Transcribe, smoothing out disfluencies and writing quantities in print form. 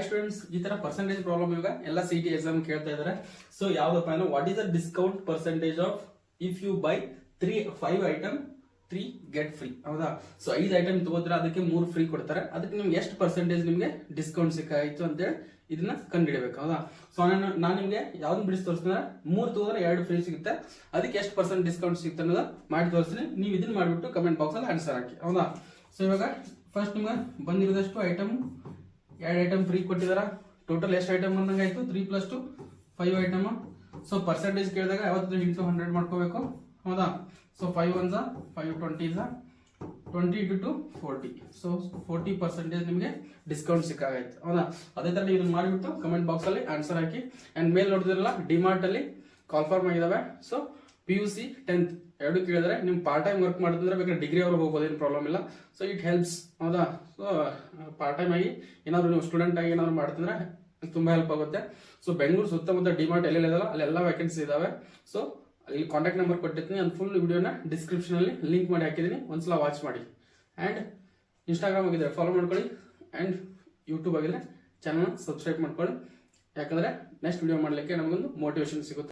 Students ಈ ತರ percentage problem ಇವಾಗ ಎಲ್ಲ ಸಿಟಿ ಎಕ್ಸಾಮ್ ಕೇಳ್ತಾ ಇದಾರೆ. ಸೊ ಯಾವ್ದಪ್ಪ ಅಂದ್ರೆ what is the discount percentage of if you buy 5 item 3 get free. ಹೌದಾ? ಸೊ 5 ಐಟಮ್ ತಗೋದ್ರೆ ಅದಕ್ಕೆ 3 ಫ್ರೀ ಕೊಡ್ತಾರೆ. ಅದಕ್ಕೆ ನಿಮ್ಗೆ ಎಷ್ಟು ಪರ್ಸೆಂಟೇಜ್ ನಿಮ್ಗೆ ಡಿಸ್ಕೌಂಟ್ ಸಿಕ್ಕಾಯ್ತು ಅಂತೇಳಿ ಇದನ್ನ ಕಂಡುಹಿಡಬೇಕು. ಹೌದಾ? ಸೊ ನಾನು ನಿಮ್ಗೆ ಯಾವ್ದನ್ನ ಬಿಡಿಸಿ ತೋರಿಸ್ತೀನಿ, 3 ತಗೋದ್ರೆ 2 ಫ್ರೀ ಸಿಗುತ್ತೆ. ಅದಕ್ಕೆ ಎಷ್ಟು ಪರ್ಸೆಂಟ್ ಡಿಸ್ಕೌಂಟ್ ಸಿಗುತ್ತೆ ಅನ್ನೋದು ಮಾಡಿ ತೋರಿಸ್ತೀನಿ. ನೀವು ಇದನ್ನ ಮಾಡಿಬಿಟ್ಟು ಕಮೆಂಟ್ ಬಾಕ್ಸ್ ಅಲ್ಲಿ ಆನ್ಸರ್ ಹಾಕಿ. ಹೌದಾ? ಸೊ ಇವಾಗ ಫಸ್ಟ್ ನಿಮ್ಗೆ ಬಂದಿರೋದಷ್ಟು ಐಟಮ್ 2 ಐಟಮ್ ಫ್ರೀ ಕೊಟ್ಟಿದಾರ. ಟೋಟಲ್ ಎಷ್ಟು ಐಟಮ್ ಬಂದಂಗಾಯ್ತು? 3 + 2 5 ಐಟಮ್. ಸೊ ಪರ್ಸೆಂಟೇಜ್ ಕೇಳಿದಾಗ ಯಾವತ್ತು ಇಂಟು 100 ಮಾಡ್ಕೋಬೇಕು. ಹೌದಾ? ಸೊ 5 1 5 20 20 × 2 40. ಸೊ 40% ನಿಮಗೆ ಡಿಸ್ಕೌಂಟ್ ಸಿಕ್ಕಾಗೈತೆ. ಹೌದಾ? ಅದೇ ತರ ನೀವು ಇದನ್ನ ಮಾಡಿಬಿಟ್ಟು ಕಮೆಂಟ್ ಬಾಕ್ಸ್ ಅಲ್ಲಿ ಆನ್ಸರ್ ಹಾಕಿ. ಅಂಡ್ ಮೇಲ್ ನೋಡಿದ್ರಲ್ಲ, ಡಿಮಾರ್ಟ್ ಅಲ್ಲಿ ಕಾಲ್ಫಾರ್ಮ್ ಆಗಿದಾವೆ. ಸೊ PUC 10th ಎರಡು ಕೇಳಿದ್ರೆ ನಿಮ್ ಪಾರ್ಟ್ ಟೈಮ್ ವರ್ಕ್ ಮಾಡಿದ್ರೆ ಬೇಕಾದ್ರೆ ಡಿಗ್ರಿ ಅವ್ರು ಹೋಗ್ಬೋದು, ಏನು ಪ್ರಾಬ್ಲಮ್ ಇಲ್ಲ. So it helps. ಹೌದಾ? ಸೊ ಪಾರ್ಟ್ ಟೈಮ್ ಆಗಿ ಏನಾದ್ರು ನೀವು ಸ್ಟೂಡೆಂಟ್ ಆಗಿ ಏನಾದ್ರು ಮಾಡ್ತಿದ್ರೆ ತುಂಬಾ ಹೆಲ್ಪ್ ಆಗುತ್ತೆ. ಸೊ ಬೆಂಗಳೂರು ಸುತ್ತಮುತ್ತ ಡಿಮಾರ್ಟ್ ಎಲ್ಲೆಲ್ಲ ಅಲ್ಲೆಲ್ಲ ವ್ಯಾಕೆನ್ಸಿ ಇದಾವೆ. ಸೊ ಅಲ್ಲಿ ಕಾಂಟ್ಯಾಕ್ಟ್ ನಂಬರ್ ಕೊಟ್ಟಿರ್ತೀನಿ. ನಾನು ಫುಲ್ ವಿಡಿಯೋನ ಡಿಸ್ಕ್ರಿಪ್ಷನ್ ಅಲ್ಲಿ ಲಿಂಕ್ ಮಾಡಿ ಹಾಕಿದ್ದೀನಿ, ಒಂದ್ಸಲ ವಾಚ್ ಮಾಡಿ. ಅಂಡ್ ಇನ್ಸ್ಟಾಗ್ರಾಮ್ ಆಗಿದ್ರೆ ಫಾಲೋ ಮಾಡ್ಕೊಳ್ಳಿ. ಅಂಡ್ ಯೂಟ್ಯೂಬ್ ಆಗಿದ್ರೆ ಚಾನಲ್ ಸಬ್ಸ್ಕ್ರೈಬ್ ಮಾಡ್ಕೊಳ್ಳಿ. ಯಾಕಂದ್ರೆ ನೆಕ್ಸ್ಟ್ ವಿಡಿಯೋ ಮಾಡ್ಲಿಕ್ಕೆ ನಮಗೊಂದು ಮೋಟಿವೇಶನ್ ಸಿಗುತ್ತೆ.